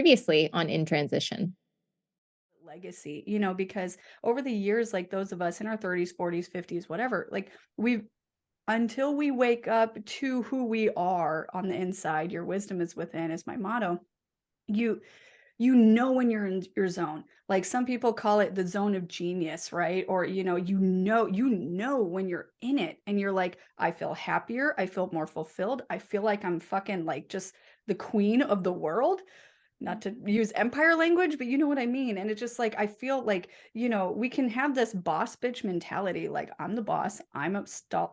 previously on In Transition. Legacy, you know, because over the years, like those of us in our 30s, 40s, 50s, whatever, like we've until we wake up to who we are on the inside, your wisdom is within is my motto. You you know when you're in your zone. Like some people call it the zone of genius, right? Or you know when you're in it and you're like, I feel happier, I feel more fulfilled, I feel like I'm fucking like just the queen of the world. Not to use empire language, but you know what I mean. And it's just like I feel like, we can have this boss bitch mentality, like I'm the boss, I'm a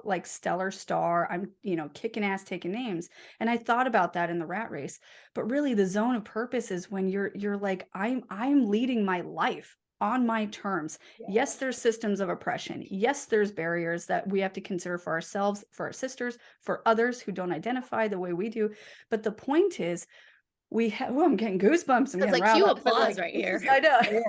like stellar star, I'm, kicking ass, taking names. And I thought about that in the rat race. But really the zone of purpose is when you're like, I'm leading my life on my terms. Yes, there's systems of oppression. Yes, there's barriers that we have to consider for ourselves, for our sisters, for others who don't identify the way we do. But the point is, we have, oh, I'm getting goosebumps. I'm It's getting like riled cue up, but applause like, right here. I know. Yeah,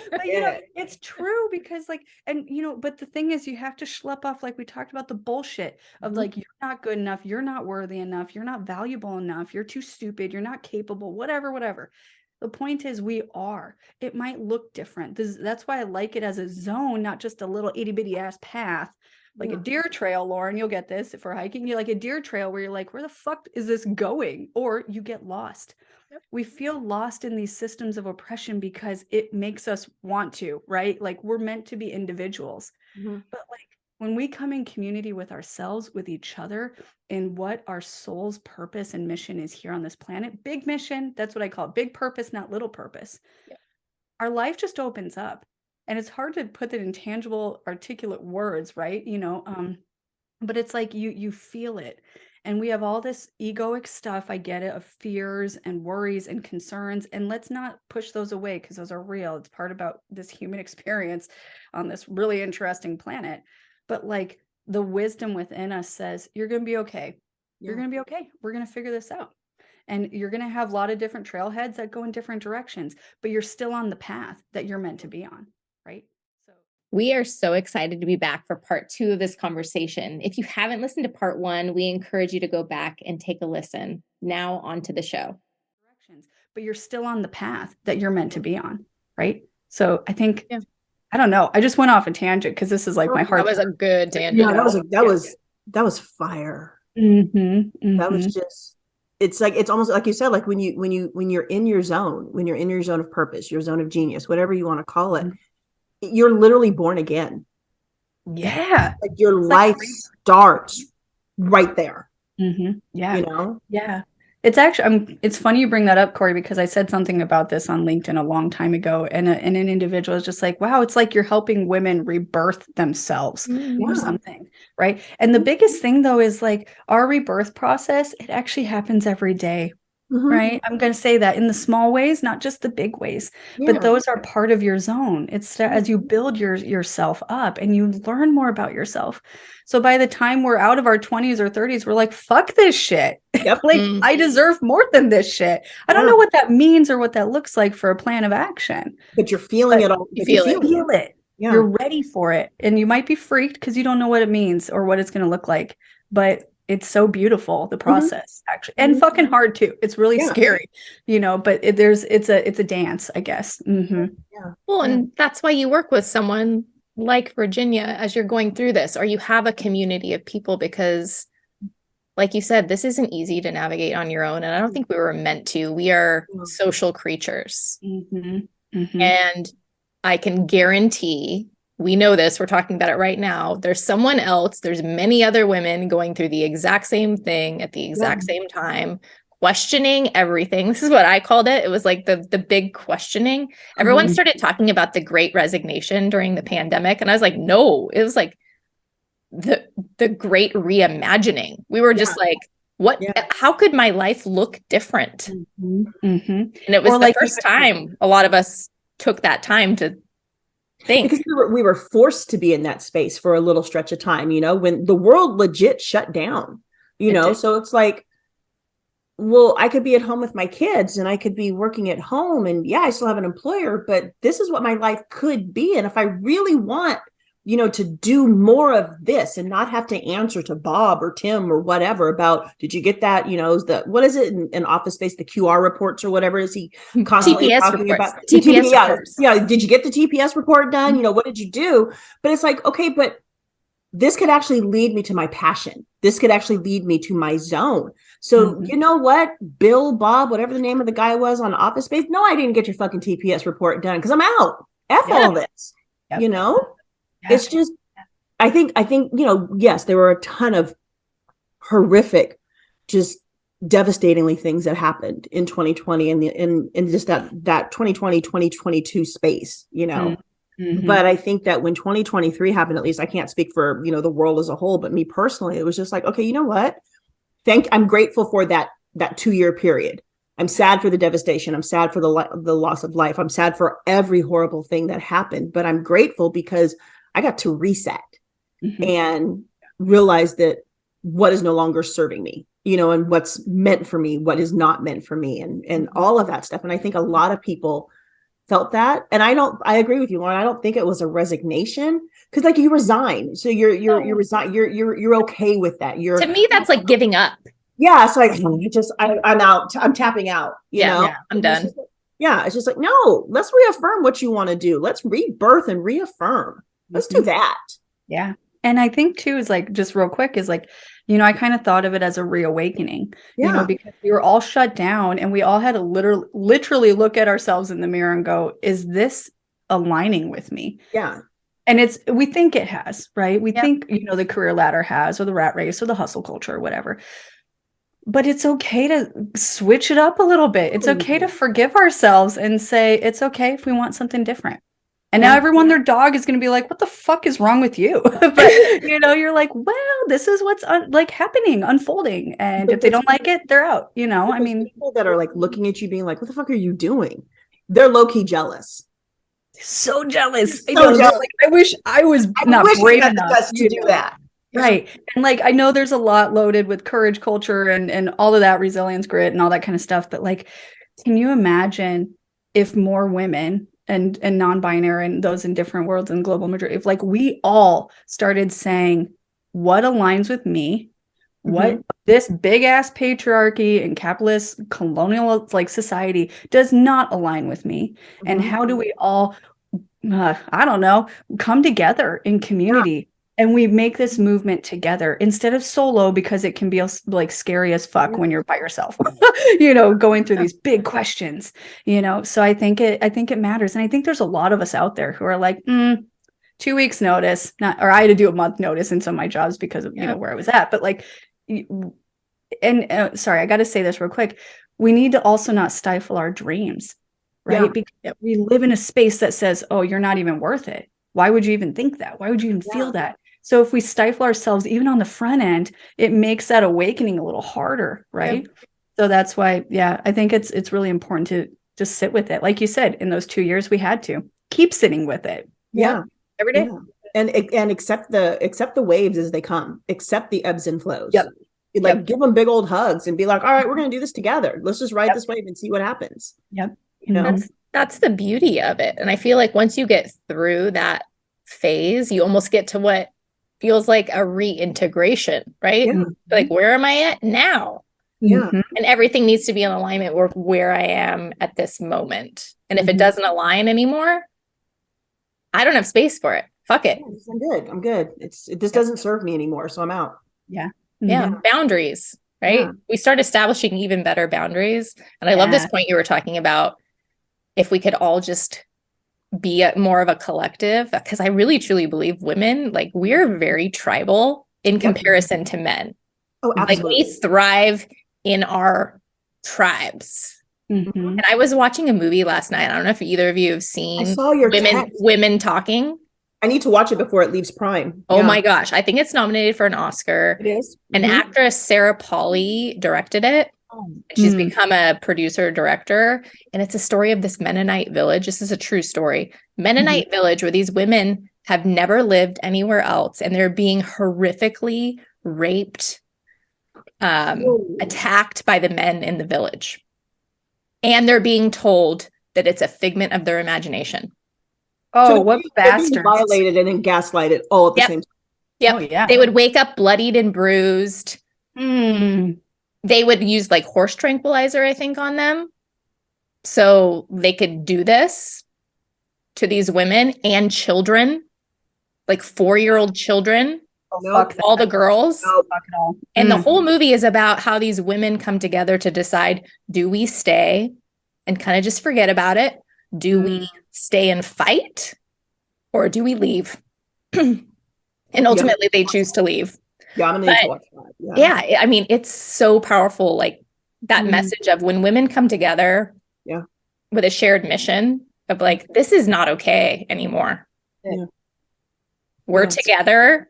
But yeah. it's true because like, and but the thing is you have to schlep off, like we talked about the bullshit of like, you're not good enough, you're not worthy enough, you're not valuable enough, you're too stupid, you're not capable, whatever, whatever. The point is we are. It might look different. That's why I like it as a zone, not just a little itty bitty ass path. Like a deer trail, Lauren, you'll get this if we're hiking. You like a deer trail where you're like, where the fuck is this going? Or you get lost. We feel lost in these systems of oppression because it makes us want to, right? Like we're meant to be individuals. But like when we come in community with ourselves, with each other, and what our soul's purpose and mission is here on this planet, big mission, that's what I call it, big purpose, not little purpose. Yeah. Our life just opens up. And it's hard to put that in tangible, articulate words, right? But it's like you feel it. And we have all this egoic stuff, I get it, of fears and worries and concerns. And let's not push those away because those are real. It's part about this human experience on this really interesting planet. But like the wisdom within us says, you're going to be okay. You're going to be okay. We're going to figure this out. And you're going to have a lot of different trailheads that go in different directions, but you're still on the path that you're meant to be on, right? We are so excited to be back for part 2 of this conversation. If you haven't listened to part 1, we encourage you to go back and take a listen. Now on to the show. But you're still on the path that you're meant to be on, right? So I think, I don't know. I just went off a tangent because this is like my heart. That was a good tangent. Yeah, that was fire. That was just, it's almost like you said, like when you're in your zone, when you're in your zone of purpose, your zone of genius, whatever you want to call it, you're literally born again. Yeah. Like your life starts right there. Yeah. Yeah. It's actually, it's funny you bring that up, Corey, because I said something about this on LinkedIn a long time ago. And an individual is just like, wow, it's like you're helping women rebirth themselves or something. Right. And the biggest thing though, is like our rebirth process, it actually happens every day. Right. I'm going to say that in the small ways, not just the big ways, but those are part of your zone. It's as you build yourself up and you learn more about yourself. So by the time we're out of our 20s or 30s, we're like, fuck this shit. Like I deserve more than this shit. I don't know what that means or what that looks like for a plan of action. But you're feeling it all. You feel it. Yeah. You're ready for it. And you might be freaked because you don't know what it means or what it's going to look like. But it's so beautiful, the process actually, and fucking hard too. It's really scary, but it's a dance, I guess. Well, and that's why you work with someone like Virginia as you're going through this, or you have a community of people, because like you said, this isn't easy to navigate on your own. And I don't think we were meant to. We are social creatures. And I can guarantee, we know this, we're talking about it right now, there's someone else, there's many other women going through the exact same thing at the exact same time, questioning everything. This is what I called it. It was like the big questioning. Everyone started talking about the great resignation during the pandemic. And I was like, no, it was like the great reimagining. We were just like, what, how could my life look different? And it was the first time a lot of us took that time to think. Because we were forced to be in that space for a little stretch of time, when the world legit shut down, so it's like, well, I could be at home with my kids and I could be working at home and I still have an employer, but this is what my life could be. And if I really want to do more of this and not have to answer to Bob or Tim or whatever about, did you get that? What is it in Office Space, the QR reports or whatever is he constantly TPS talking reports. about? TPS reports. Yeah. Did you get the TPS report done? What did you do? But it's like, okay, but this could actually lead me to my passion. This could actually lead me to my zone. So you know what? Bill, Bob, whatever the name of the guy was on Office Space. No, I didn't get your fucking TPS report done because I'm out. F all this. It's just, I think, yes, there were a ton of horrific, just devastatingly things that happened in 2020 and in just that 2020, 2022 space, But I think that when 2023 happened, at least I can't speak for, the world as a whole, but me personally, it was just like, okay, you know what? I'm grateful for that 2-year period. I'm sad for the devastation. I'm sad for the loss of life. I'm sad for every horrible thing that happened, but I'm grateful because I got to reset and realize that what is no longer serving me, and what's meant for me, what is not meant for me, and all of that stuff. And I think a lot of people felt that. And I agree with you, Lauren. I don't think it was a resignation because like you resign. So you're resign. You're okay with that. To me, that's like giving up. Yeah. So I'm out. I'm tapping out, Yeah, I'm done. It's just like, no, let's reaffirm what you want to do. Let's rebirth and reaffirm. Let's do that. Yeah. And I think too, is like, just real quick, is like, I kind of thought of it as a reawakening, because we were all shut down and we all had to literally look at ourselves in the mirror and go, is this aligning with me? Yeah. And we think it has, right? We think, the career ladder has, or the rat race or the hustle culture or whatever. But it's okay to switch it up a little bit. It's okay to forgive ourselves and say, it's okay if we want something different. And now everyone, their dog is going to be like, what the fuck is wrong with you? But, you're like, well, this is what's happening, unfolding. And if they don't like it, they're out, I mean. People that are like looking at you being like, what the fuck are you doing? They're low-key jealous. So jealous. I wish I was not brave enough to do that. Right. And like, I know there's a lot loaded with courage culture and all of that, resilience, grit and all that kind of stuff. But like, can you imagine if more women and non-binary and those in different worlds and global majority, if like we all started saying what aligns with me, what this big ass patriarchy and capitalist colonial like society does not align with me, and how do we all I don't know, come together in community and we make this movement together instead of solo, because it can be like scary as fuck when you're by yourself, going through these big questions, so I think it matters. And I think there's a lot of us out there who are like, 2 weeks notice, or I had to do a month notice in some of my jobs because of, where I was at. But like, and sorry, I got to say this real quick. We need to also not stifle our dreams, right? Because we live in a space that says, oh, you're not even worth it. Why would you even think that? Why would you even feel that? So if we stifle ourselves, even on the front end, it makes that awakening a little harder, right? So that's why, I think it's really important to just sit with it. Like you said, in those 2 years, we had to keep sitting with it. Every day. And accept the waves as they come, accept the ebbs and flows. Give them big old hugs and be like, all right, we're going to do this together. Let's just ride this wave and see what happens. That's the beauty of it. And I feel like once you get through that phase, you almost get to what feels like a reintegration, right? Like, where am I at now? And everything needs to be in alignment with where I am at this moment. And if it doesn't align anymore, I don't have space for it. Fuck it. I'm good. This doesn't serve me anymore, so I'm out. Boundaries, right? We start establishing even better boundaries. And I love this point you were talking about. If we could all just be more of a collective, because I really truly believe women, like, we're very tribal in comparison to men. Oh, absolutely. Like, we thrive in our tribes. And I was watching a movie last night. I don't know if either of you have seen. I saw your women talking. I need to watch it before it leaves Prime. Oh my gosh. I think it's nominated for an Oscar. It is. An actress, Sarah Polley, directed it. She's become a producer director, and it's a story of this Mennonite village. This is a true story. Mennonite village, where these women have never lived anywhere else, and they're being horrifically raped, attacked by the men in the village. And they're being told that it's a figment of their imagination. To Oh, the what point they're being bastards. violated and then gaslighted all at the Yep. same time. Yep. Oh, yeah. They would wake up bloodied and bruised. Mm. They would use like horse tranquilizer, I think, on them. So they could do this to these women and children, like 4-year-old children, Oh, Nope. fuck that. all the girls. Nope. Fuck it all. And the whole movie is about how these women come together to decide, do we stay and kind of just forget about it? Do we stay and fight? Or do we leave? And ultimately they choose to leave. Yeah, I'm gonna need to watch that. Yeah, I mean, it's so powerful. Like that message of when women come together with a shared mission of like, this is not okay anymore. Yeah. We're together.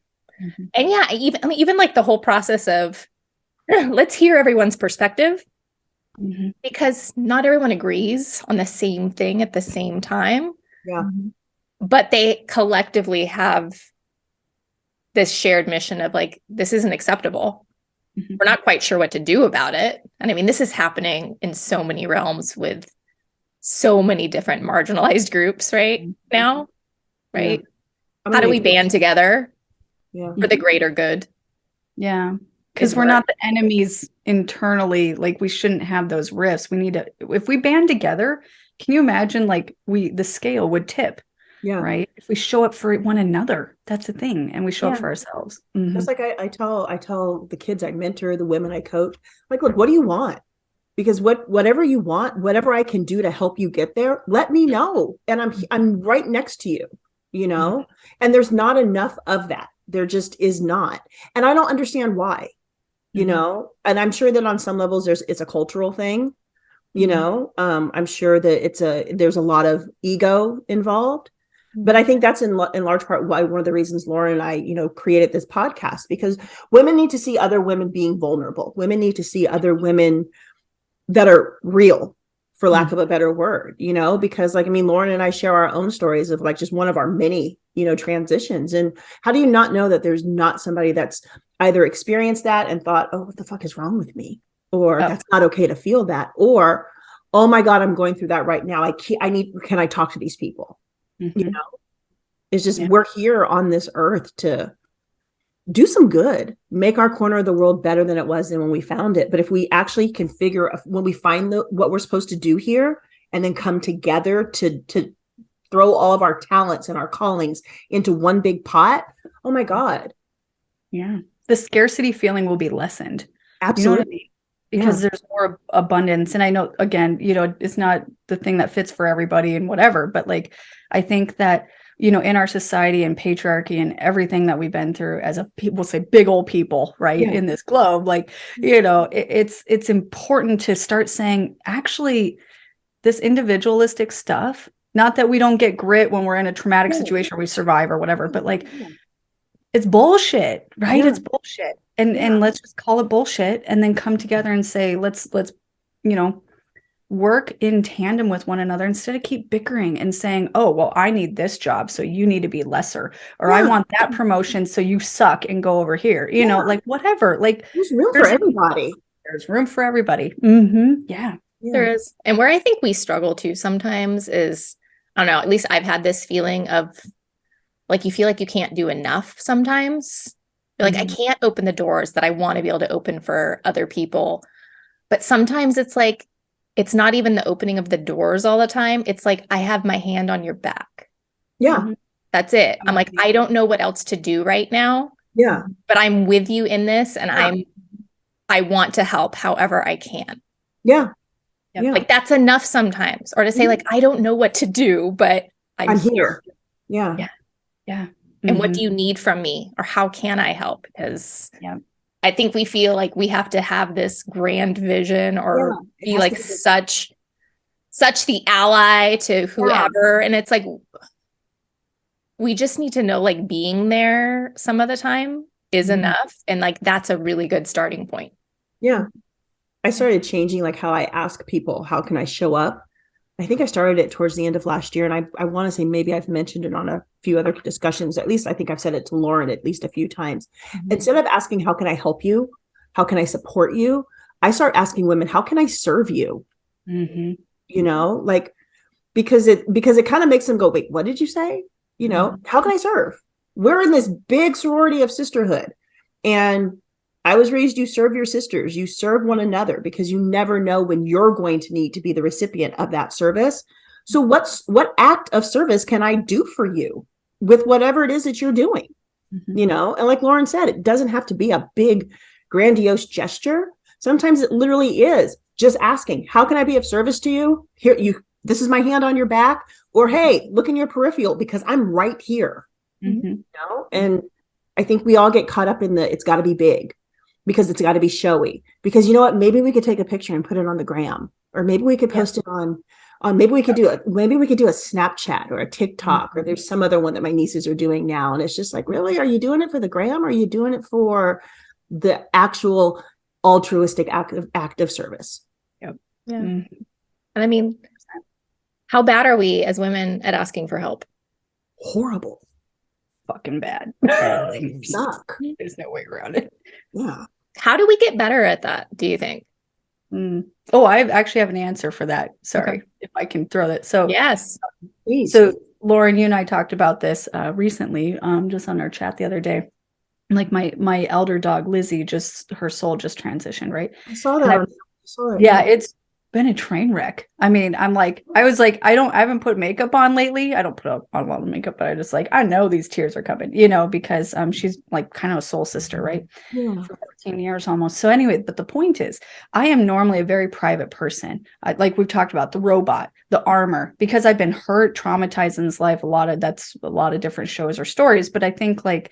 And yeah, even like the whole process of let's hear everyone's perspective because not everyone agrees on the same thing at the same time. Yeah. But they collectively have this shared mission of like, this isn't acceptable. We're not quite sure what to do about it. And I mean, this is happening in so many realms with so many different marginalized groups right now, right? Yeah. How do we band together for the greater good? Yeah. Because we're not the enemies internally. Like we shouldn't have those rifts. We need to, if we band together, can you imagine like the scale would tip? Yeah. Right. If we show up for one another, that's the thing. And we show up for ourselves. Just like I tell the kids I mentor, the women I coach, like, look, what do you want? Because whatever you want, whatever I can do to help you get there, let me know. And I'm right next to you, you know? And there's not enough of that. There just is not. And I don't understand why, you know? And I'm sure that on some levels it's a cultural thing, you know? I'm sure that there's a lot of ego involved. But I think that's in large part why one of the reasons Lauren and I, you know, created this podcast, because women need to see other women being vulnerable. Women need to see other women that are real, for lack of a better word, you know, because like, I mean, Lauren and I share our own stories of like just one of our many, you know, transitions. And how do you not know that there's not somebody that's either experienced that and thought, oh, what the fuck is wrong with me? Or that's not okay to feel that. Or, oh my God, I'm going through that right now. Can I talk to these people? You know, it's just, we're here on this earth to do some good, make our corner of the world better than it was than when we found it. But if we actually can when we find what we're supposed to do here and then come together to throw all of our talents and our callings into one big pot, oh my God. Yeah. The scarcity feeling will be lessened. Absolutely. You know what I mean? Because there's more abundance. And I know, again, you know, it's not the thing that fits for everybody and whatever, but like, I think that, you know, in our society and patriarchy and everything that we've been through as we'll say big old people, right, in this globe, like, you know, it's important to start saying, actually, this individualistic stuff, not that we don't get grit when we're in a traumatic situation, we survive or whatever, but like, it's bullshit, right? It's bullshit. And let's just call it bullshit and then come together and say, let's, you know, work in tandem with one another instead of keep bickering and saying, oh, well, I need this job, so you need to be lesser, or I want that promotion, so you suck and go over here, you know, like whatever, like there's room for everybody. There's room for everybody. Yeah, there is. And where I think we struggle to sometimes is, I don't know, at least I've had this feeling of like, you feel like you can't do enough sometimes. You're like, I can't open the doors that I want to be able to open for other people. But sometimes it's like, it's not even the opening of the doors all the time. It's like, I have my hand on your back. Yeah. That's it. I'm like, I don't know what else to do right now. Yeah. But I'm with you in this and I want to help however I can. Yeah. Like that's enough sometimes. Or to say like, I don't know what to do, but I'm here. Yeah. And what do you need from me? Or how can I help? Because I think we feel like we have to have this grand vision or be like such the ally to whoever. And it's like, we just need to know like being there some of the time is enough. And like, that's a really good starting point. Yeah. I started changing like how I ask people, how can I show up? I think I started it towards the end of last year. And I want to say maybe I've mentioned it on a few other discussions. At least I think I've said it to Lauren at least a few times. Instead of asking, how can I help you? How can I support you? I start asking women, how can I serve you? You know, like because it kind of makes them go, wait, what did you say? You know, how can I serve? We're in this big sorority of sisterhood. And I was raised, you serve your sisters, you serve one another, because you never know when you're going to need to be the recipient of that service. So what act of service can I do for you with whatever it is that you're doing? You know, and like Lauren said, it doesn't have to be a big, grandiose gesture. Sometimes it literally is just asking, how can I be of service to you? This is my hand on your back, or, hey, look in your peripheral because I'm right here. You know? And I think we all get caught up in it's got to be big, because it's got to be showy, because you know what, maybe we could take a picture and put it on the gram, or maybe we could post it on maybe we could do a Snapchat or a TikTok, or there's some other one that my nieces are doing now. And it's just like, really, are you doing it for the gram, or are you doing it for the actual altruistic act of service? Yeah. And I mean, how bad are we as women at asking for help? Horrible. Fucking bad. Suck. There's no way around it. Yeah. How do we get better at that, do you think? Oh, I actually have an answer for that. Sorry, okay. if I can throw that. So yes. Please. So Lauren, you and I talked about this recently, just on our chat the other day. Like my elder dog, Lizzie, her soul just transitioned, right? I saw that. Yeah, it's been a train wreck. I mean, I haven't put makeup on lately. I don't put on a lot of makeup, but I just I know these tears are coming, you know, because she's like kind of a soul sister, right? Yeah. For 14 years almost. So anyway, but the point is, I am normally a very private person. Like we've talked about, the robot, the armor, because I've been hurt, traumatized in this life. That's a lot of different shows or stories. But I think I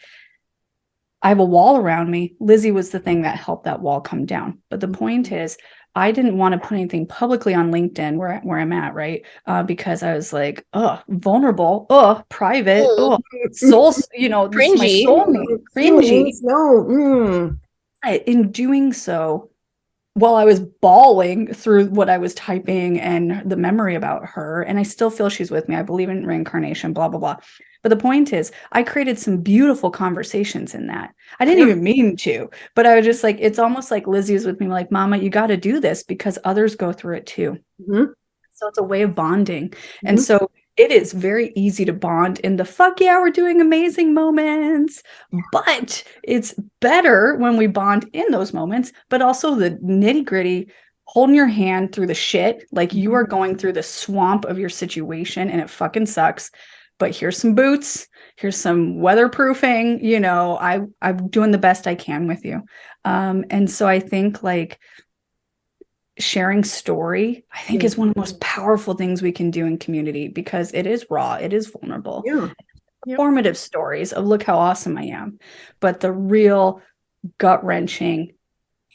have a wall around me. Lizzie was the thing that helped that wall come down. But the point is, I didn't want to put anything publicly on LinkedIn where I'm at, right? Because I was like, vulnerable, private, soul, you know, this is my soulmate, cringy. No. In doing so, while I was bawling through what I was typing and the memory about her, and I still feel she's with me. I believe in reincarnation, blah, blah, blah. But the point is, I created some beautiful conversations in that. I didn't even mean to, but I was just like, it's almost like Lizzie was with me, like, Mama, you got to do this because others go through it too. So it's a way of bonding. And so it is very easy to bond in the fuck yeah, we're doing amazing moments, but it's better when we bond in those moments, but also the nitty gritty, holding your hand through the shit. Like you are going through the swamp of your situation and it fucking sucks. But here's some boots, here's some weatherproofing, you know, I'm doing the best I can with you. And so I think sharing story, I think is one of the most powerful things we can do in community, because it is raw, it is vulnerable. Formative stories of look how awesome I am. But the real gut-wrenching,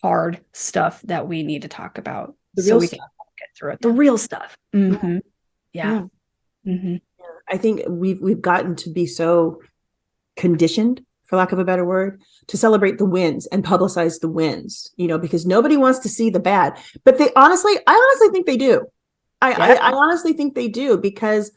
hard stuff that we need to talk about so we can get through it. The real stuff. I think we've gotten to be so conditioned, for lack of a better word, to celebrate the wins and publicize the wins, you know, because nobody wants to see the bad. But I honestly think they do. I honestly think they do, because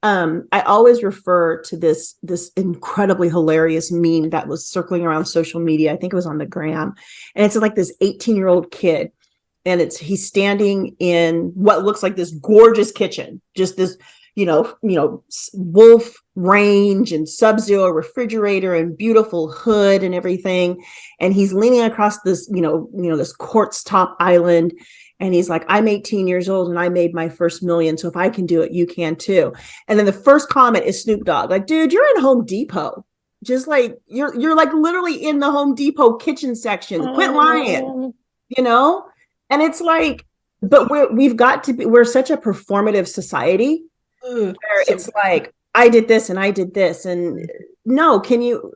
I always refer to this incredibly hilarious meme that was circling around social media. I think it was on the gram, and it's like this 18-year-old kid, and he's standing in what looks like this gorgeous kitchen, just this wolf range and Sub-Zero refrigerator and beautiful hood and everything. And he's leaning across this, this quartz top island. And he's like, I'm 18 years old and I made my first million. So if I can do it, you can too. And then the first comment is Snoop Dogg. Like, dude, you're in Home Depot. Just like you're like literally in the Home Depot kitchen section. Quit lying, you know? And it's like, but we're such a performative society. Where it's like, I did this and I did this, and no, can you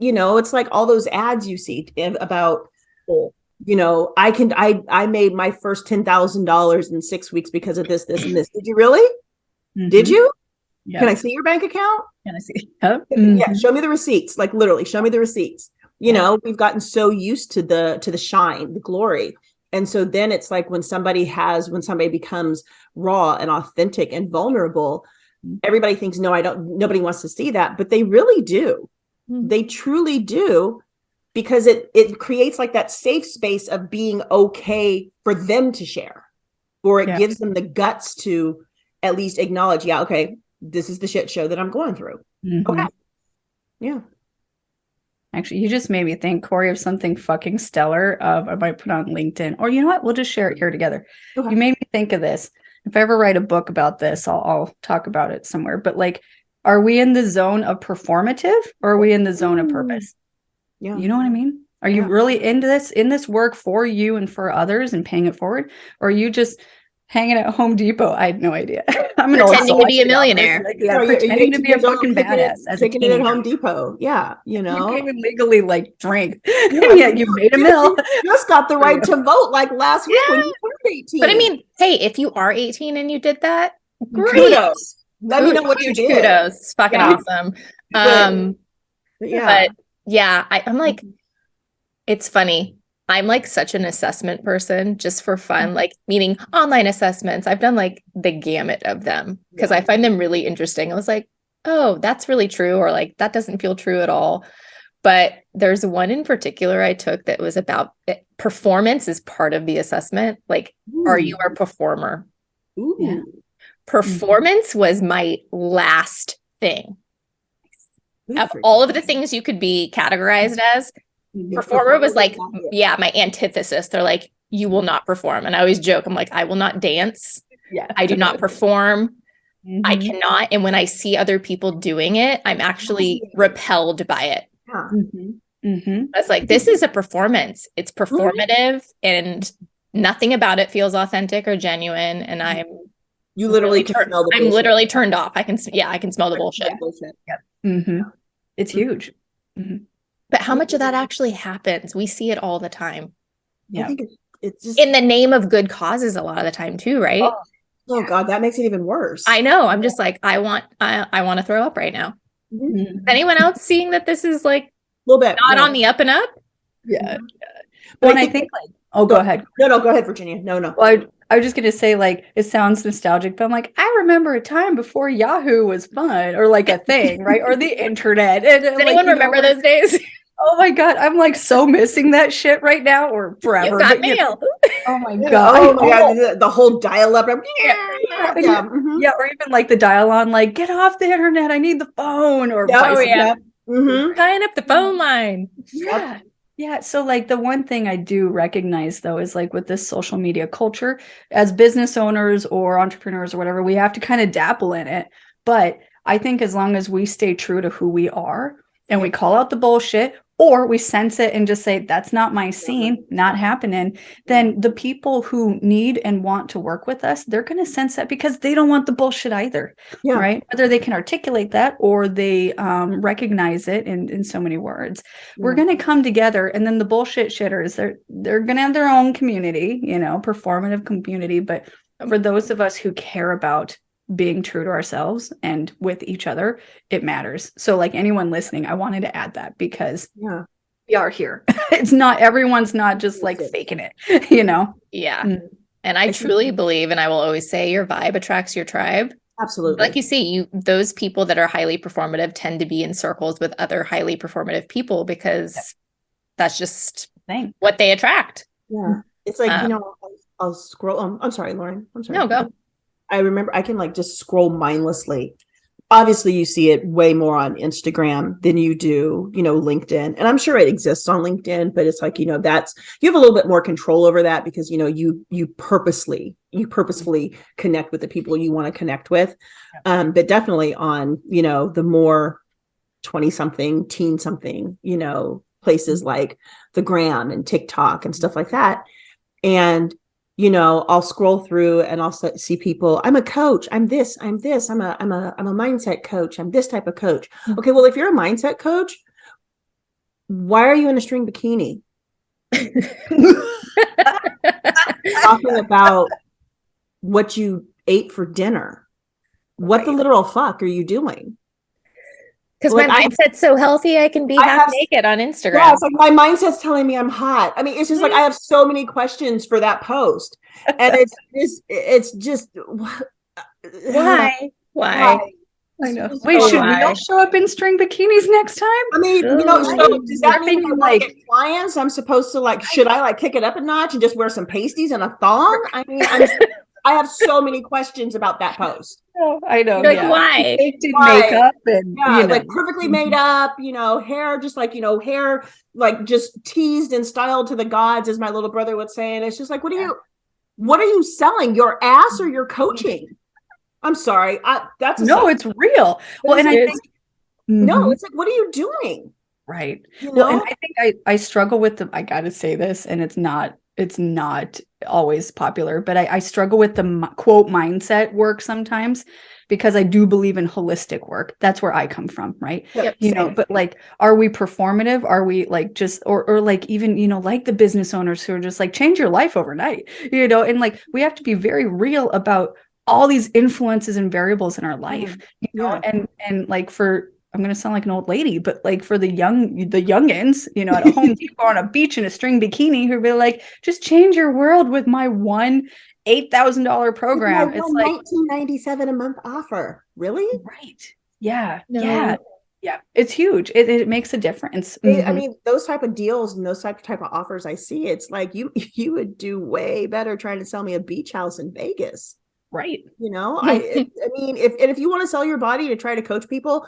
it's like all those ads you see about, I made my first $10,000 in 6 weeks because of this and this. Did you really? Did you? Yep. Can I see your bank account? Can I see? Yep. Yeah, show me the receipts. Like literally, show me the receipts. We've gotten so used to the shine, the glory. And so then it's like when somebody becomes raw and authentic and vulnerable, everybody thinks, nobody wants to see that, but they really do. They truly do, because it creates like that safe space of being okay for them to share, or it gives them the guts to at least acknowledge, yeah, okay, this is the shit show that I'm going through. Okay. Yeah. Actually, you just made me think, Corey, of something fucking stellar. I might put on LinkedIn, or you know what? We'll just share it here together. Okay. You made me think of this. If I ever write a book about this, I'll talk about it somewhere. But like, are we in the zone of performative, or are we in the zone of purpose? Yeah. You know what I mean? Are you really into in this work for you and for others and paying it forward? Or are you just hanging at Home Depot? I had no idea. I'm an old Pretending soul, to be a millionaire. like, pretending to be a fucking badass as a kicking it at teenager. Home Depot. Yeah, you know. You can't even legally like drink. Yeah, and yet you made a mill. You just got the right to vote like last week when you turned 18. But I mean, hey, if you are 18 and you did that, great. Kudos. Let me know what you did. Kudos. Fucking awesome. But yeah, I'm like, it's funny. I'm like such an assessment person just for fun, like meaning online assessments. I've done like the gamut of them because I find them really interesting. I was like, oh, that's really true. Or like, that doesn't feel true at all. But there's one in particular I took that was about performance is part of the assessment. Like, are you a performer? Yeah. Performance was my last thing. Of all of the things you could be categorized as, performer was like, yeah, my antithesis. They're like, you will not perform. And I always joke, I'm like, I will not dance. Yeah. I do not perform. I cannot. And when I see other people doing it, I'm actually repelled by it. I was like, this is a performance. It's performative and nothing about it feels authentic or genuine. And you literally can smell the bullshit. I'm literally turned off. I can smell the bullshit. Yep. It's huge. But how much of that actually happens? We see it all the time. Yeah. I think it's just in the name of good causes a lot of the time too, right? Oh God, that makes it even worse. I know. I'm just like, I want to throw up right now. Anyone else seeing that this is like a little bit not on the up and up? Yeah. But I think like, go ahead. No, go ahead, Virginia. No. Well, I was just going to say, like, it sounds nostalgic, but I'm like, I remember a time before Yahoo was fun or like a thing, right? Or the internet. And, does anyone remember those days? Oh my God, I'm like so missing that shit right now or forever. You got mail. Oh my God. Oh my God, the whole dial-up. Yeah, or even like the dial-on, like, get off the internet, I need the phone, or tying up the phone line. Yeah. So like the one thing I do recognize though is like with this social media culture, as business owners or entrepreneurs or whatever, we have to kind of dabble in it. But I think as long as we stay true to who we are and we call out the bullshit, or we sense it and just say, that's not my scene, not happening, then the people who need and want to work with us, they're going to sense that because they don't want the bullshit either, right? Whether they can articulate that or they recognize it in so many words. We're going to come together, and then the bullshit shitters, they're going to have their own community, performative community. But for those of us who care about being true to ourselves and with each other, it matters. So like anyone listening, I wanted to add that because we are here. It's not, everyone's not just like faking it, Yeah. And I truly believe, and I will always say, your vibe attracts your tribe. Absolutely. Like you see, those people that are highly performative tend to be in circles with other highly performative people because that's just what they attract. Yeah. It's like, I'll scroll. I'm sorry, Lauren. I'm sorry. No, go. I remember I can like just scroll mindlessly. Obviously, you see it way more on Instagram than you do, LinkedIn. And I'm sure it exists on LinkedIn, but it's like, that's, you have a little bit more control over that because, you purposefully connect with the people you want to connect with. But definitely on, the more 20 something, teen something, places like the Gram and TikTok and stuff like that. And I'll scroll through and I'll see people. I'm a coach. I'm this. I'm a mindset coach. I'm this type of coach. Okay, well, if you're a mindset coach, why are you in a string bikini? Talking about what you ate for dinner. What the literal fuck are you doing? Because my mindset's so healthy, I can be half naked on Instagram. Yeah, it's like my mindset's telling me I'm hot. I mean, it's just like I have so many questions for that post, and it's just why? I know. Wait, should we all show up in string bikinis next time? I mean, so does that mean when I get clients, I'm supposed to should I kick it up a notch and just wear some pasties and a thong? I mean, I have so many questions about that post. Oh, I know. You're like, Yeah. why? Baked in Why? makeup and Yeah, like perfectly made up, hair just like, hair like just teased and styled to the gods, as my little brother would say. And it's just like, what are you selling? Your ass or your coaching? I'm sorry. No, it's real. Well, and I think no, it's like, what are you doing? Right. You Well, and know? I think I struggle with I gotta say this, and it's not always popular, but I struggle with the quote mindset work sometimes, because I do believe in holistic work. That's where I come from, right? Yep, But like, are we performative? Are we like just, or like even, like the business owners who are just like, change your life overnight, and like, we have to be very real about all these influences and variables in our life, and like I'm going to sound like an old lady, but like for the youngins, at a Home Depot on a beach in a string bikini, who'd be like, just change your world with my one $8,000 program. It's like $19.97 a month offer. Really? Right. Yeah. No. Yeah. Yeah. It's huge. It makes a difference. I mean, those type of deals and those type of offers I see, it's like you would do way better trying to sell me a beach house in Vegas. Right. I mean, if you want to sell your body to try to coach people,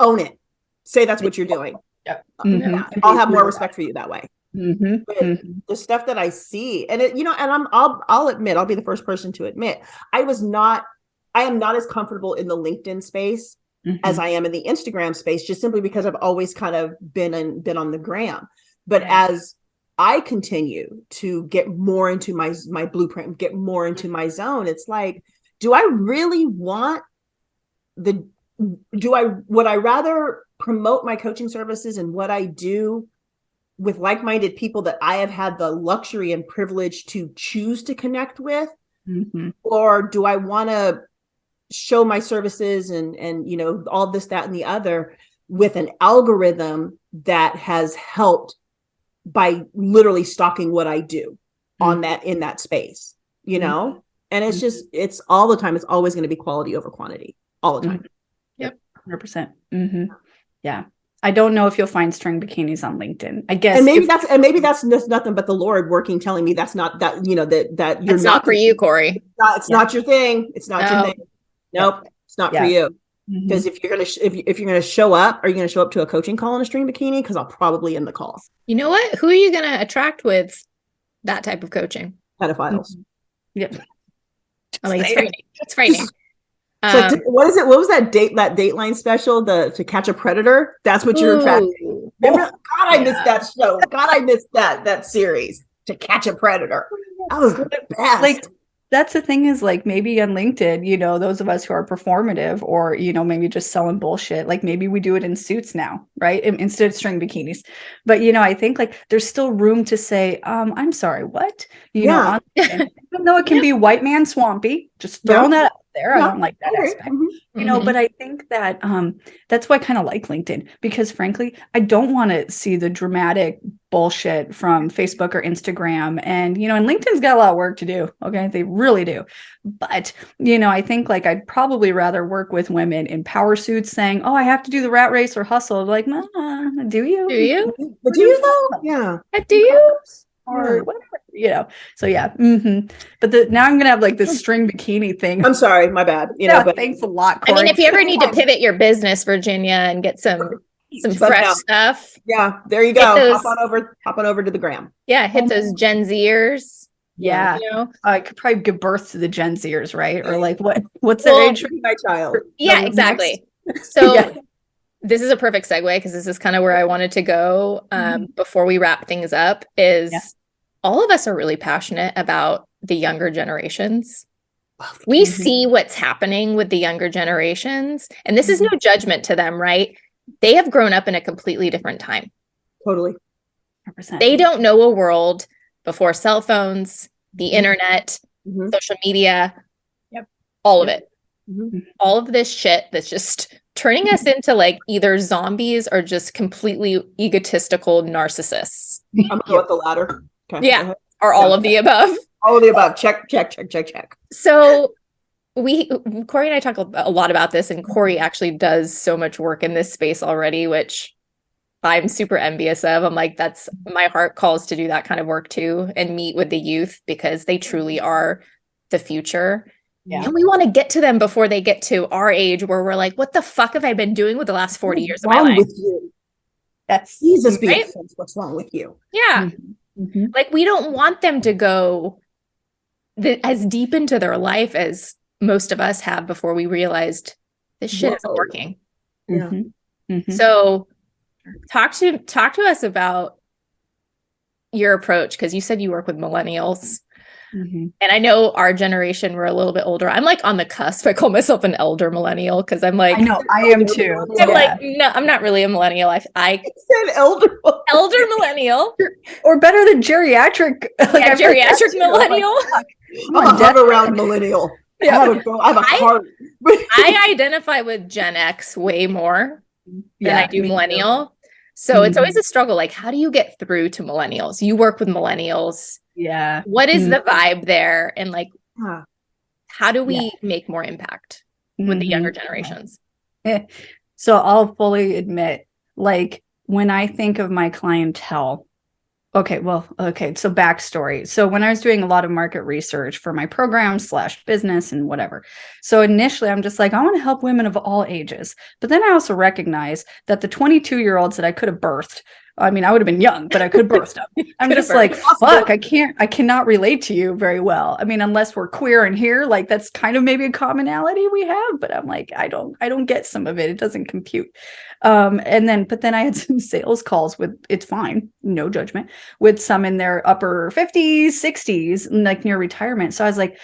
own it. Say that's what you're doing. Yeah. Yeah, I'll have more respect for you that way. But the stuff that I see, and I'll admit, I'll be the first person to admit, I am not as comfortable in the LinkedIn space as I am in the Instagram space, just simply because I've always kind of been on the gram. But as I continue to get more into my blueprint, get more into my zone, it's like, do I really want would I rather promote my coaching services and what I do with like-minded people that I have had the luxury and privilege to choose to connect with? Or do I want to show my services and all this, that, and the other with an algorithm that has helped by literally stalking what I do in that space, and it's just, it's all the time. It's always going to be quality over quantity all the time. Yep. 100%. Yeah. I don't know if you'll find string bikinis on LinkedIn. I guess. And maybe that's nothing but the Lord working, telling me that's not that, that you're not for you, Corey. It's not your thing. It's not your thing. Nope. It's not for you. Because if you're gonna show up, are you gonna show up to a coaching call in a string bikini? Because I'll probably end the call. You know what? Who are you gonna attract with that type of coaching? Pedophiles. Yep. I mean, it's frightening. It's frightening. Like, what is it? What was that Dateline special? To Catch a Predator. That's what you're attracting. Remember? God, I missed that show. God, I missed that series. To Catch a Predator. That was the best. Like, that's the thing, is like, maybe on LinkedIn, those of us who are performative, or, maybe just selling bullshit, like maybe we do it in suits now, right? Instead of string bikinis. But, I think like there's still room to say, I'm sorry, what? On LinkedIn, even though it can be white man swampy, just throwing that out there. I don't like that aspect, but I think that that's why I kind of like LinkedIn, because frankly, I don't want to see the dramatic bullshit from Facebook or Instagram. And, and LinkedIn's got a lot of work to do. Okay. They really do. But, I think like I'd probably rather work with women in power suits saying, oh, I have to do the rat race or hustle. Like, do you? Do you? But do you though? Yeah. Do you? Or whatever, so yeah. But now I'm gonna have like this string bikini thing. I'm sorry, my bad. But thanks a lot, Corey. I mean, if you ever need to pivot your business, Virginia, and get some fresh stuff, there you go. Hop on over to the gram. Yeah, hit those Gen Zers. Yeah, I could probably give birth to the Gen Zers, right? Or like what's their age? My child. Yeah, exactly. So this is a perfect segue, because this is kind of where I wanted to go before we wrap things up, is all of us are really passionate about the younger generations. We see what's happening with the younger generations, and this is no judgment to them, right? They have grown up in a completely different time. Totally. 100%. They don't know a world before cell phones, the internet, social media, all of it. All of this shit that's just turning us into like either zombies or just completely egotistical narcissists. I'm gonna go with the latter. Okay. Yeah. Or all of the above. All of the above. Check. So Corey and I talk a lot about this, and Corey actually does so much work in this space already, which I'm super envious of. I'm like, that's my heart calls to do that kind of work too, and meet with the youth, because they truly are the future. Yeah. And we want to get to them before they get to our age where we're like, what the fuck have I been doing with the last 40 years of my life? With you? Yes. Jesus be right? offense. What's wrong with you? Yeah. Mm-hmm. Like we don't want them to go as deep into their life as most of us have before we realized this shit isn't working. Yeah. Mm-hmm. So talk to us about your approach, because you said you work with millennials. Mm-hmm. And I know our generation, we're a little bit older. I'm like on the cusp. I call myself an elder millennial because I'm like, I know, I am too. I'm like, no, I'm not really a millennial. I said elder millennial. Or better than geriatric. Like geriatric millennial. I'm a hover around millennial. Yeah. I have a heart. I identify with Gen X way more than I do millennial. So it's always a struggle. Like, how do you get through to millennials? You work with millennials. Yeah. What is the vibe there? And like, Huh. how do we make more impact with the younger generations? So I'll fully admit, like, when I think of my clientele, so backstory. So when I was doing a lot of market research for my program / business and whatever. So initially I'm just like, I want to help women of all ages. But then I also recognize that the 22-year-olds that I could have birthed, I mean, I would have been young, but I could have birthed them. I'm just like, fuck, I cannot relate to you very well. I mean, unless we're queer in here, like that's kind of maybe a commonality we have, but I'm like, I don't get some of it. It doesn't compute. But then I had some sales calls with, it's fine, no judgment, with some in their upper 50s, 60s, like near retirement. So I was like,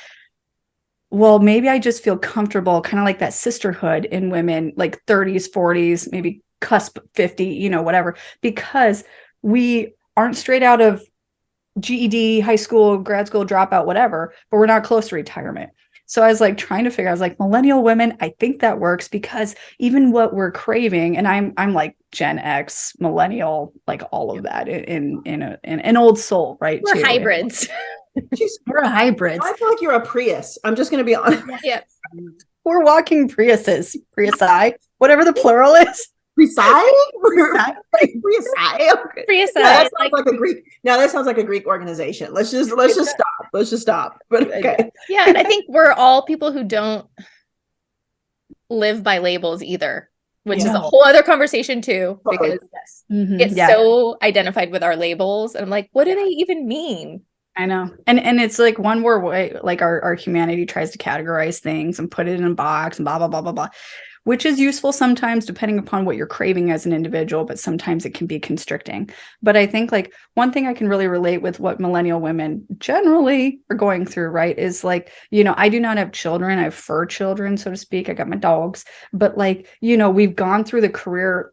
well, maybe I just feel comfortable, kind of like that sisterhood in women, like 30s, 40s, maybe cusp 50, whatever, because we aren't straight out of GED, high school, grad school, dropout, whatever, but we're not close to retirement. So I was like trying to figure, I was like, millennial women, I think that works because even what we're craving, and I'm like Gen X, millennial, like all of that in an old soul, right? We're hybrids. We're hybrids. I feel like you're a Prius. I'm just going to be honest. Yeah. We're walking Priuses, Priusi, whatever the plural is. Priusi? Priusi. That sounds like a Greek. Now that sounds like a Greek organization. Let's just stop. Let's just stop. But okay. Yeah, and I think we're all people who don't live by labels either, which is a whole other conversation too, because get so identified with our labels. And I'm like, what do they even mean? I know. And it's like one more way, like our humanity tries to categorize things and put it in a box and blah, blah, blah, blah, blah, which is useful sometimes depending upon what you're craving as an individual, but sometimes it can be constricting. But I think like one thing I can really relate with what millennial women generally are going through, right, is like, I do not have children. I have fur children, so to speak. I got my dogs, but like, we've gone through career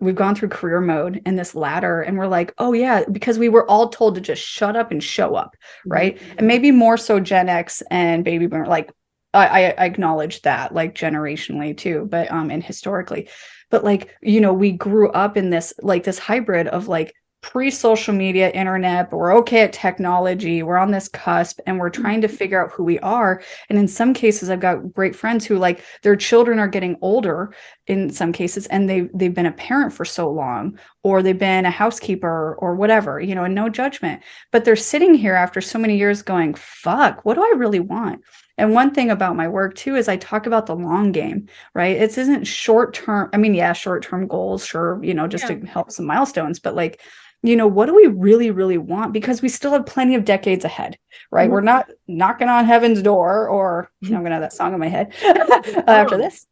mode in this ladder, and we're like, oh yeah, because we were all told to just shut up and show up, right? Mm-hmm. And maybe more so Gen X and baby boomer, like I acknowledge that, like generationally too, but and historically, but like, we grew up in this hybrid of like pre-social media internet, but we're okay at technology. We're on this cusp and we're trying to figure out who we are. And in some cases, I've got great friends who like their children are getting older in some cases, and they've been a parent for so long, or they've been a housekeeper or whatever, and no judgment, but they're sitting here after so many years going, fuck, what do I really want? And one thing about my work too is I talk about the long game, right? It isn't short-term. I mean, yeah, short-term goals, sure, just to help some milestones, but like, what do we really, really want? Because we still have plenty of decades ahead, right? Mm-hmm. We're not knocking on heaven's door, or I'm going to have that song in my head after this,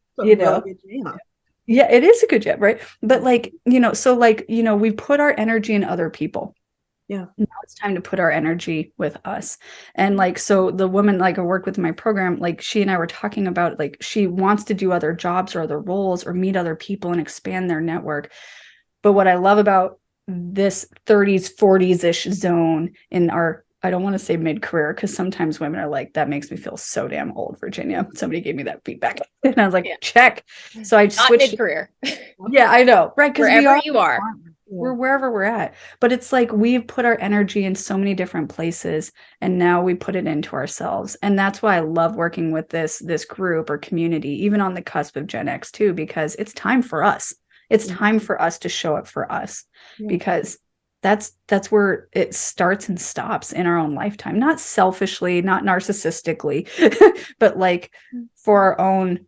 Yeah, it is a good job, right? But like, so like, we've put our energy in other people. Yeah. Now it's time to put our energy with us. And like, so the woman, like I worked with in my program, like she and I were talking about, like, she wants to do other jobs or other roles or meet other people and expand their network. But what I love about this 30s, 40s-ish zone in our, I don't want to say mid-career, because sometimes women are like, that makes me feel so damn old, Virginia. Somebody gave me that feedback. And I was like, check. So I switched mid-career. Yeah, I know. Right. Because wherever you are. We're wherever we're at. But it's like we've put our energy in so many different places, and now we put it into ourselves. And that's why I love working with this group or community, even on the cusp of Gen X too, because it's time for us. It's time for us to show up for us, because that's where it starts and stops in our own lifetime, not selfishly, not narcissistically, but like for our own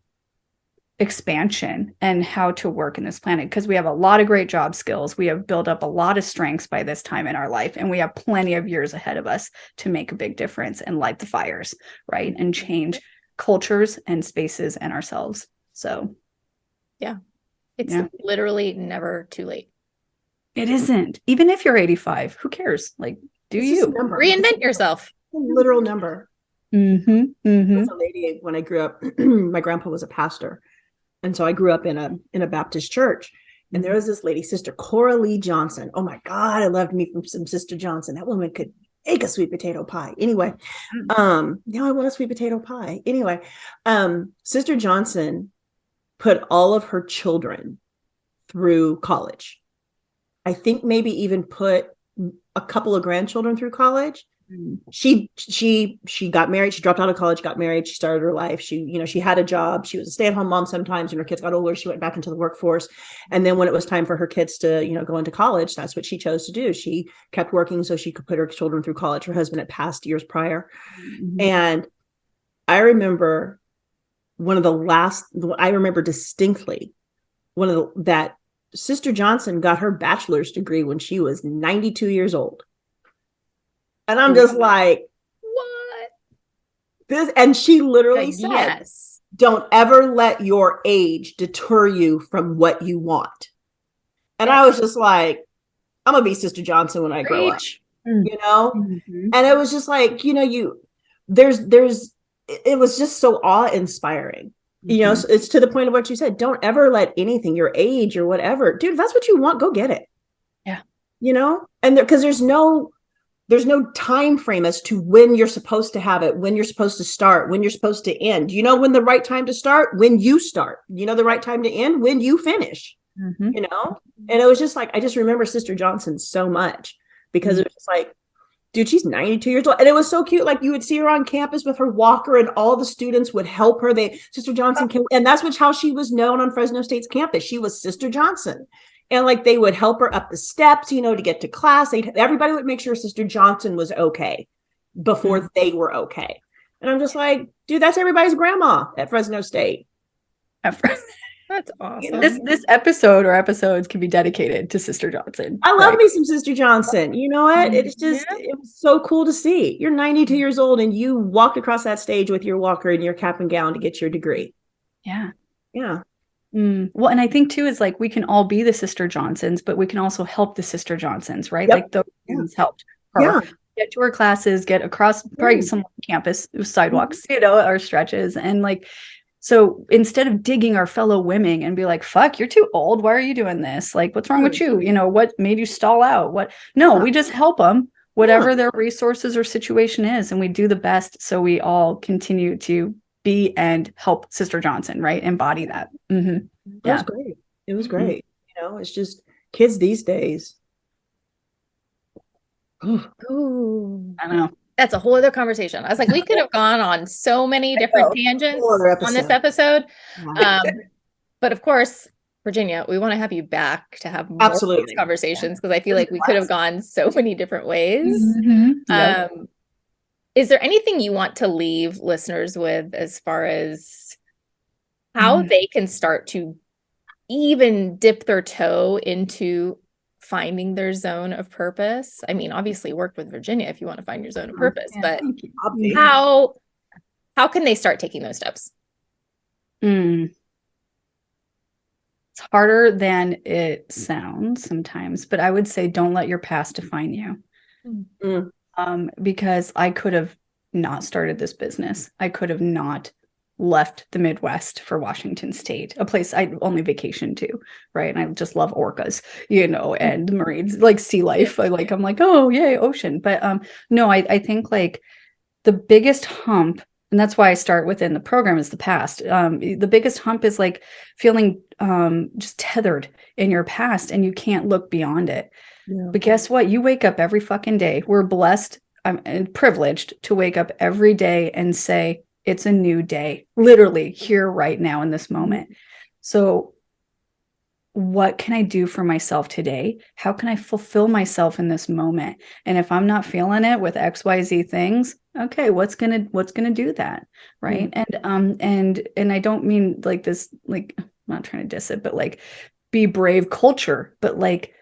expansion and how to work in this planet, because we have a lot of great job skills. We have built up a lot of strengths by this time in our life, and we have plenty of years ahead of us to make a big difference and light the fires, right? And change cultures and spaces and ourselves. So yeah, it's literally never too late. It isn't. Even if you're 85, who cares? Like, do It's you reinvent yourself? A literal number. Mm-hmm. There's a lady, when I grew up, my grandpa was a pastor. And so I grew up in a Baptist church. And there was this lady, Sister Cora Lee Johnson. Oh my God, I loved me from some Sister Johnson. That woman could make a sweet potato pie. Anyway, now I want a sweet potato pie. Anyway, Sister Johnson put all of her children through college. I think maybe even put a couple of grandchildren through college. She got married. She dropped out of college, got married. She started her life. She had a job. She was a stay-at-home mom sometimes. When her kids got older, she went back into the workforce. And then when it was time for her kids to, go into college, that's what she chose to do. She kept working so she could put her children through college. Her husband had passed years prior. And I remember I remember distinctly that Sister Johnson got her bachelor's degree when she was 92 years old. And I'm just like, what? This, and she literally said, yes, don't ever let your age deter you from what you want. And I was just like, I'm gonna be Sister Johnson when I grow up, And it was just like, it was just so awe-inspiring. So it's to the point of what you said. Don't ever let anything, your age or whatever, dude, if that's what you want, go get it. Yeah. And because there's no time frame as to when you're supposed to have it, when you're supposed to start, when you're supposed to end. When the right time to start? When you start. The right time to end? When you finish. And it was just like, I just remember Sister Johnson so much, because it was just like, dude, she's 92 years old. And it was so cute. Like, you would see her on campus with her walker, and all the students would help her. Sister Johnson came, and that's how she was known on Fresno State's campus. She was Sister Johnson. And like, they would help her up the steps, to get to class. Everybody would make sure Sister Johnson was okay before they were okay. And I'm just like, dude, that's everybody's grandma at Fresno State. That's awesome. This episode or episodes can be dedicated to Sister Johnson. I love me some Sister Johnson. You know what? It's just, it was so cool to see. You're 92 years old and you walked across that stage with your walker and your cap and gown to get your degree. Yeah. Yeah. Well, and I think too is like, we can all be the Sister Johnsons, but we can also help the Sister Johnsons, right? Like those things helped her get to her classes, get across probably some campus sidewalks, our stretches, and like. So instead of digging our fellow women and be like, fuck, you're too old. Why are you doing this? Like, what's wrong with you? What made you stall out? We just help them, whatever their resources or situation is. And we do the best. So we all continue to be and help Sister Johnson, right? Embody that. It was great. It was great. It's just kids these days. Ooh. I know. That's a whole other conversation. I was like, we could have gone on so many different tangents on this episode. But of course, Virginia, we want to have you back to have more of these conversations, because I feel like we could have gone so many different ways. Is there anything you want to leave listeners with as far as how they can start to even dip their toe into finding their zone of purpose? I mean, obviously work with Virginia if you want to find your zone of purpose, but how can they start taking those steps? It's harder than it sounds sometimes, but I would say don't let your past define you. Because I could have not started this business. I could have not left the Midwest for Washington State, a place I only vacation to, right? And I just love orcas, and marines, like sea life. I'm like, oh yay, ocean. But no, I think like the biggest hump, and that's why I start within the program, is the past. The biggest hump is like feeling just tethered in your past, and you can't look beyond it. But guess what? You wake up every fucking day. We're blessed, I'm privileged to wake up every day and say, it's a new day, literally here right now in this moment. So what can I do for myself today? How can I fulfill myself in this moment? And if I'm not feeling it with XYZ things, okay, what's gonna do that? Right. And I don't mean like this, like, I'm not trying to diss it, but like be brave culture, but like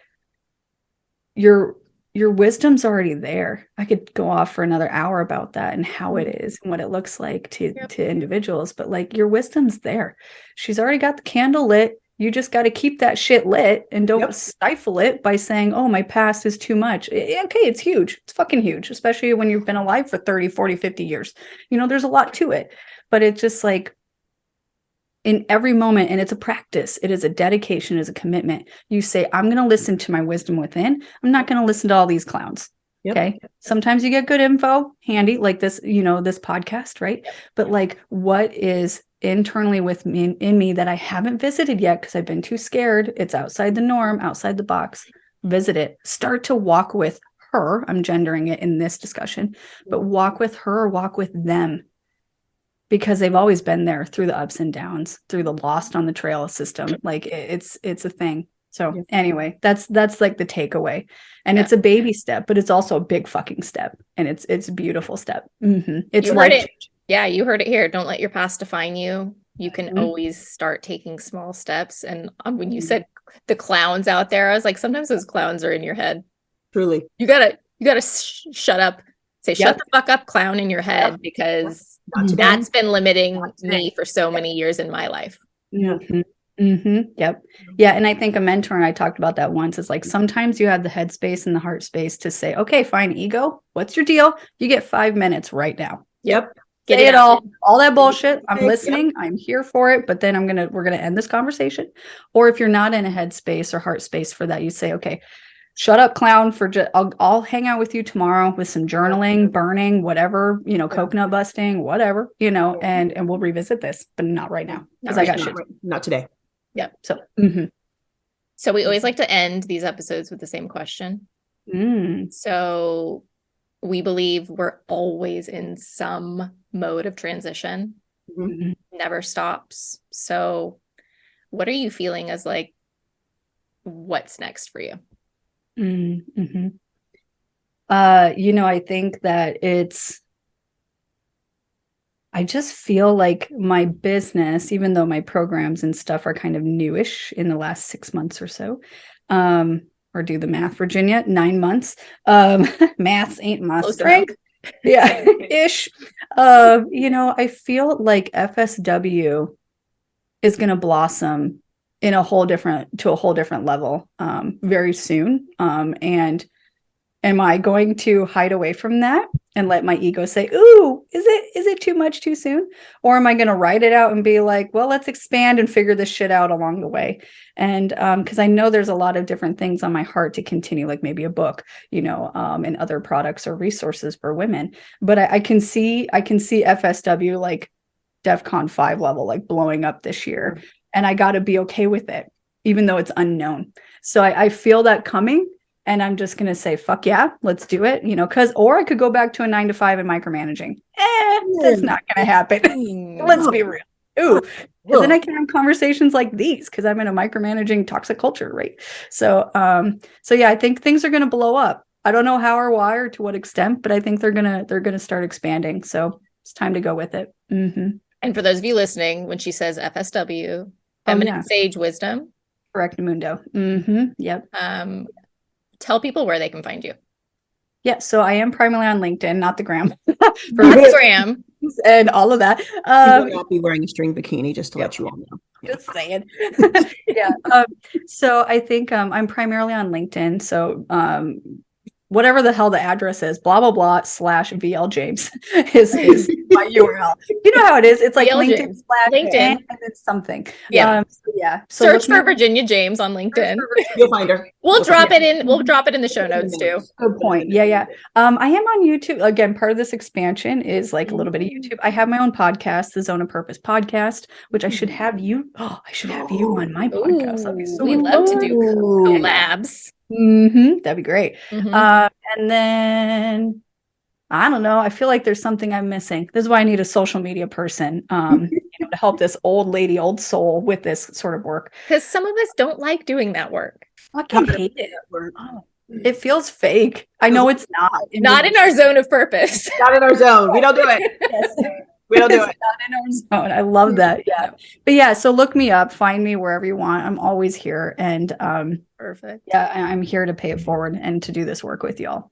your wisdom's already there. I could go off for another hour about that and how it is and what it looks like to individuals, but like your wisdom's there. She's already got the candle lit. You just got to keep that shit lit and don't stifle it by saying, oh, my past is too much. Okay, it's huge. It's fucking huge, especially when you've been alive for 30, 40, 50 years. You know, there's a lot to it, but it's just like in every moment, and it's a practice. It is a dedication, it is a commitment. You say, I'm going to listen to my wisdom within. I'm not going to listen to all these clowns. Okay. Sometimes you get good info handy, like this, you know, this podcast, right? But like, what is internally with me in me that I haven't visited yet because I've been too scared? It's outside the norm, outside the box. Visit it. Start to walk with her. I'm gendering it in this discussion, but walk with her or walk with them, because they've always been there through the ups and downs, through the lost on the trail system. Like it's a thing. So anyway, that's like the takeaway. And it's a baby step, but it's also a big fucking step. And it's a beautiful step. It's like, yeah, you heard it here. Don't let your past define you. You can always start taking small steps. And when you said the clowns out there, I was like, sometimes those clowns are in your head. Truly. You gotta shut up. Say, shut the fuck up, clown in your head, because that's been limiting me for so many years in my life. Yep. Yeah. And I think a mentor, and I talked about that once, is like, sometimes you have the headspace and the heart space to say, okay, fine, ego, what's your deal? You get 5 minutes right now. Get it all that bullshit. I'm listening. I'm here for it. But then we're going to end this conversation. Or if you're not in a headspace or heart space for that, you say, okay, shut up, clown, for I'll hang out with you tomorrow with some journaling, burning, whatever, you know, coconut busting, whatever, you know, and we'll revisit this, but not right now, because I got shit. Not today. Yeah. So, so we always like to end these episodes with the same question. So we believe we're always in some mode of transition, never stops. So what are you feeling as like, what's next for you? You know, I think that I just feel like my business, even though my programs and stuff are kind of newish in the last 6 months or so, or do the math, Virginia, 9 months. Maths ain't my strength. Yeah, ish. You know, I feel like FSW is going to blossom in a whole different level very soon. And am I going to hide away from that and let my ego say, ooh, is it too much too soon? Or am I going to write it out and be like, well, let's expand and figure this shit out along the way? And because I know there's a lot of different things on my heart to continue, like maybe a book, you know, and other products or resources for women. But I can see FSW like DEFCON 5 level, like blowing up this year. And I got to be okay with it, even though it's unknown. So I feel that coming, and I'm just going to say, fuck yeah, let's do it. You know, or I could go back to a 9 to 5 and micromanaging. That's not going to happen. Let's be real. Ooh, because then I can have conversations like these, because I'm in a micromanaging toxic culture, right? So yeah, I think things are going to blow up. I don't know how or why or to what extent, but I think they're gonna start expanding. So it's time to go with it. And for those of you listening, when she says FSW, Feminine Sage Wisdom. Correctamundo. Yep. Tell people where they can find you. Yeah, so I am primarily on LinkedIn, not the gram. Not the gram. And all of that. You will not be wearing a string bikini, just to let you all know. Just saying. Yeah. So I think I'm primarily on LinkedIn. So whatever the hell the address is, blah, blah, blah, /VL James is my URL. You know how it is. It's like LinkedIn and it's something. Yeah. So search for Virginia James on LinkedIn. You'll find her. We'll drop it in the show notes too. Good point. Yeah. I am on YouTube. Again, part of this expansion is like a little bit of YouTube. I have my own podcast, the Zone of Purpose podcast, which I should have you. Oh, I should have you on my podcast. That'd be so we love to do collabs. That'd be great. And then I don't know. I feel like there's something I'm missing. This is why I need a social media person. You know what to help this old soul with this sort of work. Because some of us don't like doing that work. I fucking hate it. Oh, it feels fake. I know it's not. Not in our zone of purpose. Not in our zone. We don't do it. Yes. We don't do It's it. not in our zone. I love that. Yeah. But yeah, so look me up, find me wherever you want. I'm always here. And Perfect. yeah, I'm here to pay it forward and to do this work with y'all.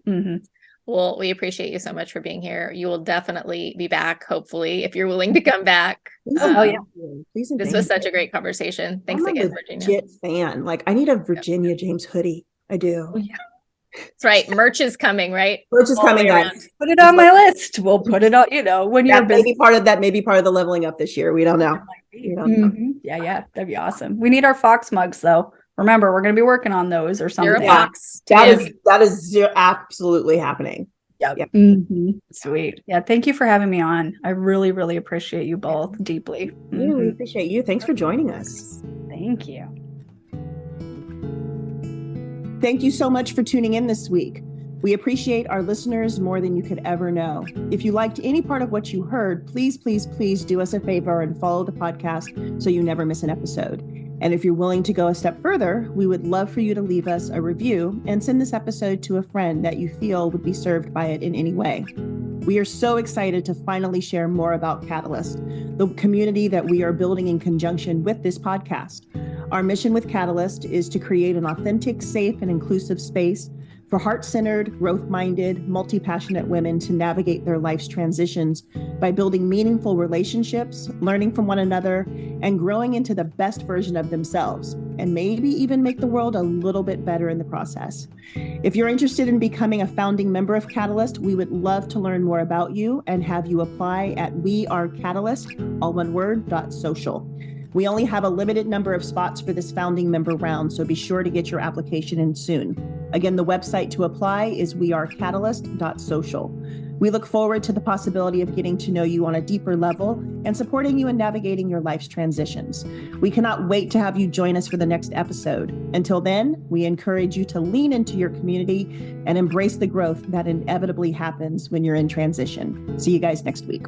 Well, we appreciate you so much for being here. You will definitely be back, hopefully, if you're willing to come back. Oh yeah. This was such a great conversation. Thanks again, Virginia. I'm a legit fan. Like, I need a Virginia James hoodie. I do. Oh, yeah. That's right. Merch is coming, right? Merch is coming, guys. Put it on my list. We'll put it on, when you're busy. Maybe part of the leveling up this year. We don't know. Yeah, that'd be awesome. We need our Fox mugs though. Remember, we're going to be working on those or something. You're a Fox. That is absolutely happening. Yep. Sweet. Yeah. Thank you for having me on. I really, really appreciate you both deeply. We appreciate you. Thanks for joining us. Thank you. Thank you so much for tuning in this week. We appreciate our listeners more than you could ever know. If you liked any part of what you heard, please, please, please do us a favor and follow the podcast so you never miss an episode. And if you're willing to go a step further, we would love for you to leave us a review and send this episode to a friend that you feel would be served by it in any way. We are so excited to finally share more about Catalyst, the community that we are building in conjunction with this podcast. Our mission with Catalyst is to create an authentic, safe, and inclusive space for heart-centered, growth-minded, multi-passionate women to navigate their life's transitions by building meaningful relationships, learning from one another, and growing into the best version of themselves, and maybe even make the world a little bit better in the process. If you're interested in becoming a founding member of Catalyst, we would love to learn more about you and have you apply at wearecatalyst, all one word, .social. We only have a limited number of spots for this founding member round, so be sure to get your application in soon. Again, the website to apply is wearecatalyst.social. We look forward to the possibility of getting to know you on a deeper level and supporting you in navigating your life's transitions. We cannot wait to have you join us for the next episode. Until then, we encourage you to lean into your community and embrace the growth that inevitably happens when you're in transition. See you guys next week.